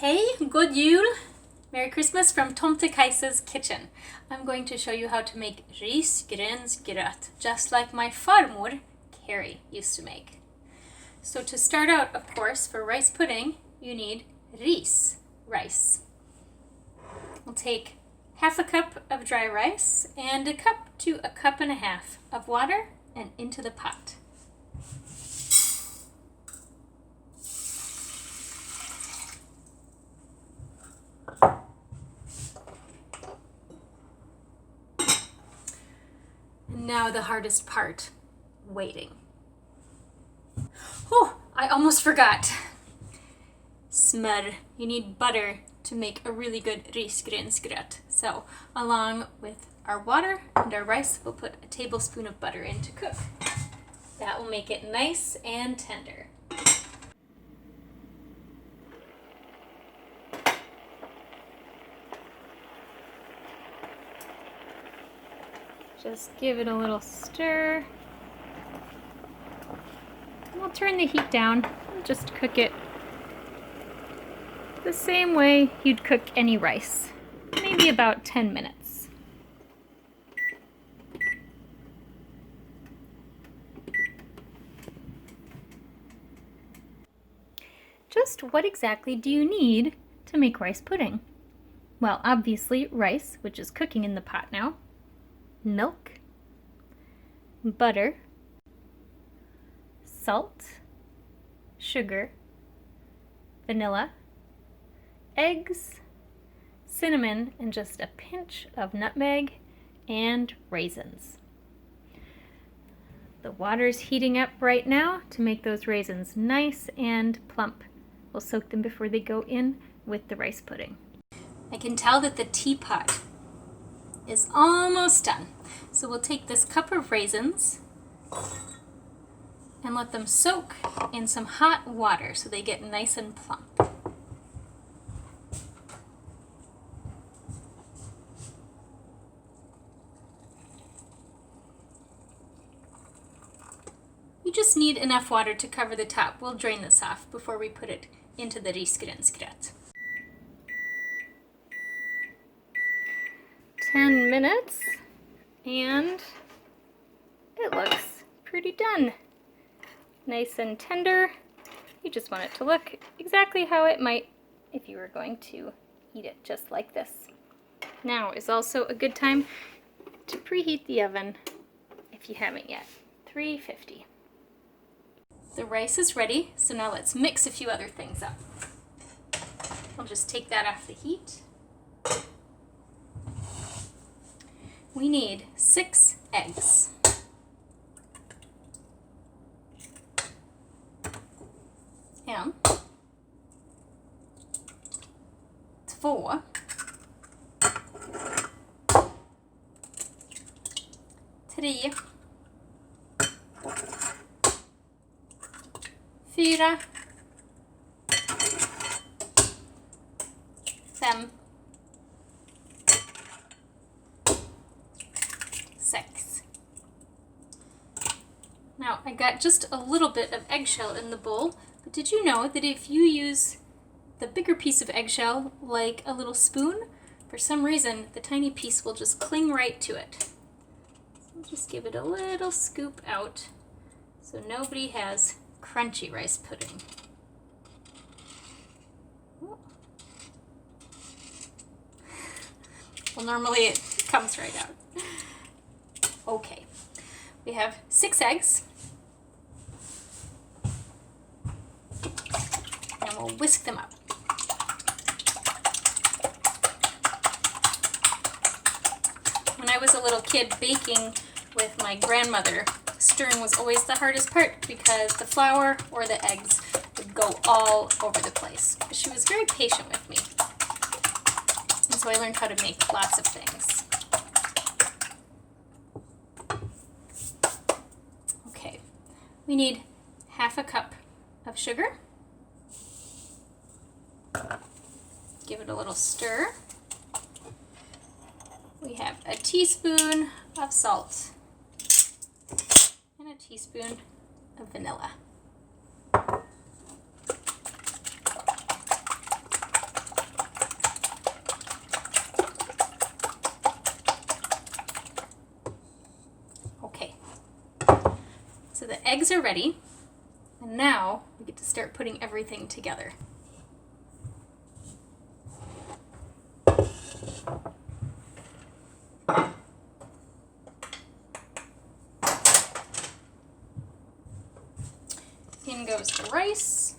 Hey, good Jul! Merry Christmas from Tomte Kajsa's kitchen. I'm going to show you how to make Risgrynsgrot, just like my farmor, Carrie, used to make. So to start out, of course, for rice pudding, you need rice. We'll take half a cup of dry rice and a cup to a cup and a half of water and into the pot. And now the hardest part, waiting. Oh, I almost forgot. Smør. You need butter to make a really good risgrynsgrot. So, along with our water and our rice, we'll put a tablespoon of butter in to cook. That will make it nice and tender. Just give it a little stir. We'll turn the heat down and just cook it the same way you'd cook any rice, maybe about 10 minutes. Just what exactly do you need to make rice pudding? Well, obviously rice, which is cooking in the pot now, milk, butter, salt, sugar, vanilla, eggs, cinnamon, and just a pinch of nutmeg and raisins. The water's heating up right now to make those raisins nice and plump. We'll soak them before they go in with the rice pudding. I can tell that the teapot is almost done. So we'll take this cup of raisins and let them soak in some hot water so they get nice and plump. You just need enough water to cover the top. We'll drain this off before we put it into the risgrynsgrot. 10 minutes and it looks pretty done. Nice and tender. You just want it to look exactly how it might if you were going to eat it just like this. Now is also a good time to preheat the oven if you haven't yet. 350. The rice is ready, so now let's mix a few other things up. I'll just take that off the heat. We need 6 eggs. And 2, 3, 4, 5, 6. Now I got just a little bit of eggshell in the bowl, but did you know that if you use the bigger piece of eggshell like a little spoon, for some reason the tiny piece will just cling right to it. So just give it a little scoop out so nobody has crunchy rice pudding. Well, normally it comes right out. Okay, we have 6 eggs, and we'll whisk them up. When I was a little kid baking with my grandmother, stirring was always the hardest part because the flour or the eggs would go all over the place. But she was very patient with me, and so I learned how to make lots of things. We need half a cup of sugar. Give it a little stir. We have a teaspoon of salt and a teaspoon of vanilla. So the eggs are ready, and now we get to start putting everything together. In goes the rice.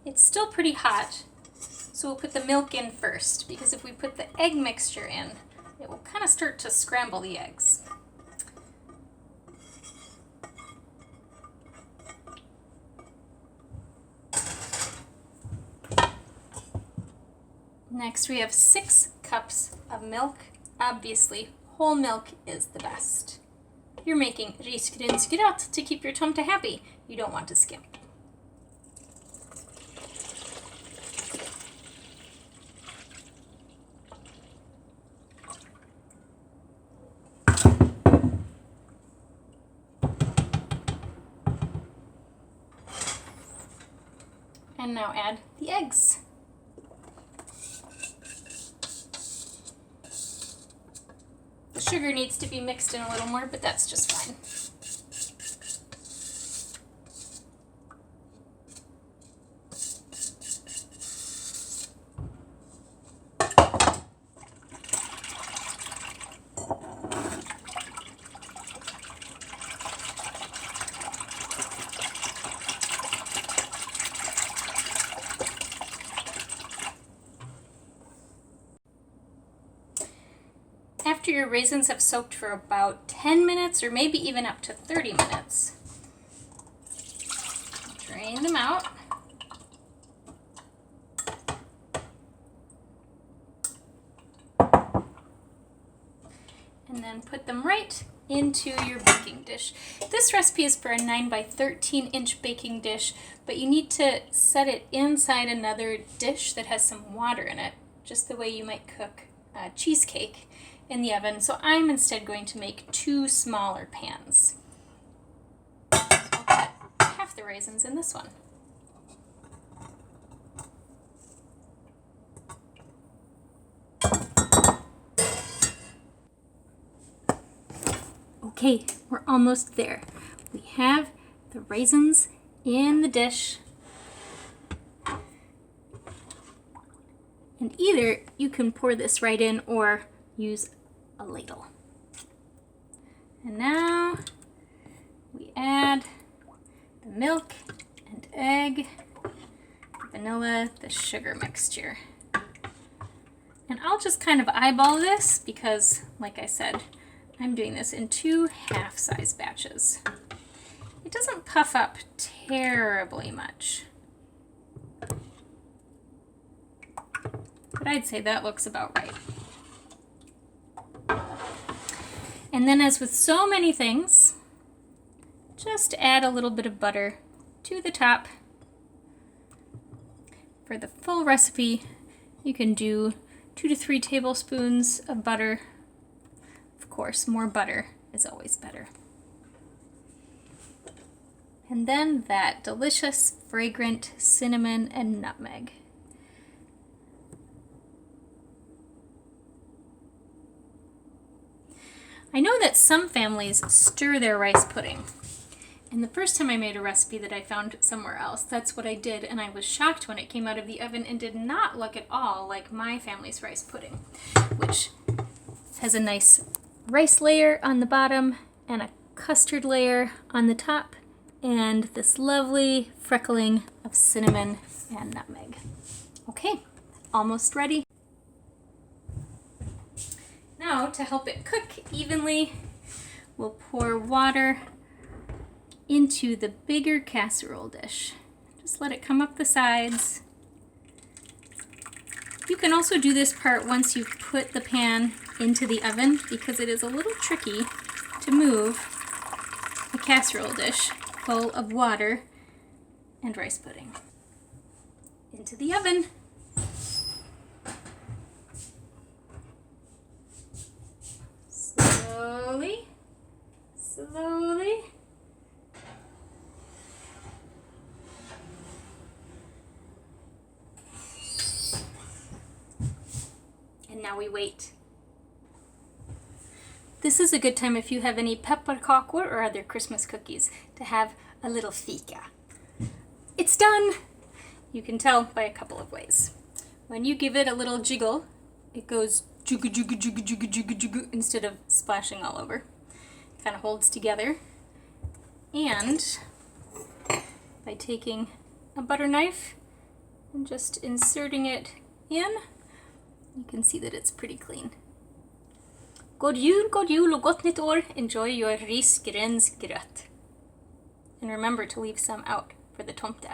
It's still pretty hot, so we'll put the milk in first, because if we put the egg mixture in, it will kind of start to scramble the eggs. Next we have 6 cups of milk. Obviously, whole milk is the best. You're making Risgrynsgrot to keep your Tomte happy. You don't want to skimp. And now add the eggs. The sugar needs to be mixed in a little more, but that's just fine. After your raisins have soaked for about 10 minutes or maybe even up to 30 minutes, drain them out. And then put them right into your baking dish. This recipe is for a 9 by 13 inch baking dish, but you need to set it inside another dish that has some water in it, just the way you might cook cheesecake in the oven. So I'm instead going to make 2 smaller pans. So I'll put half the raisins in this one. Okay, we're almost there. We have the raisins in the dish. And either you can pour this right in or use a ladle. And now we add the milk and egg, the vanilla, the sugar mixture. And I'll just kind of eyeball this because, like I said, I'm doing this in 2 half-size batches. It doesn't puff up terribly much, but I'd say that looks about right. And then, as with so many things, just add a little bit of butter to the top. For the full recipe, you can do 2 to 3 tablespoons of butter. Of course, more butter is always better. And then that delicious, fragrant cinnamon and nutmeg. I know that some families stir their rice pudding. And the first time I made a recipe that I found somewhere else, that's what I did, and I was shocked when it came out of the oven and did not look at all like my family's rice pudding, which has a nice rice layer on the bottom and a custard layer on the top, and this lovely freckling of cinnamon and nutmeg. Okay, almost ready. Now, to help it cook evenly, we'll pour water into the bigger casserole dish. Just let it come up the sides. You can also do this part once you've put the pan into the oven, because it is a little tricky to move a casserole dish full of water and rice pudding into the oven. Slowly, slowly. And now we wait. This is a good time if you have any pepparkakor or other Christmas cookies to have a little fika. It's done! You can tell by a couple of ways. When you give it a little jiggle, it goes jiggle, jiggle, jiggle, jiggle, jiggle, jiggle, instead of splashing all over. It kind of holds together. And by taking a butter knife and just inserting it in, you can see that it's pretty clean. God jul och gott nytt år. Enjoy your Risgrynsgrot. And remember to leave some out for the tomte.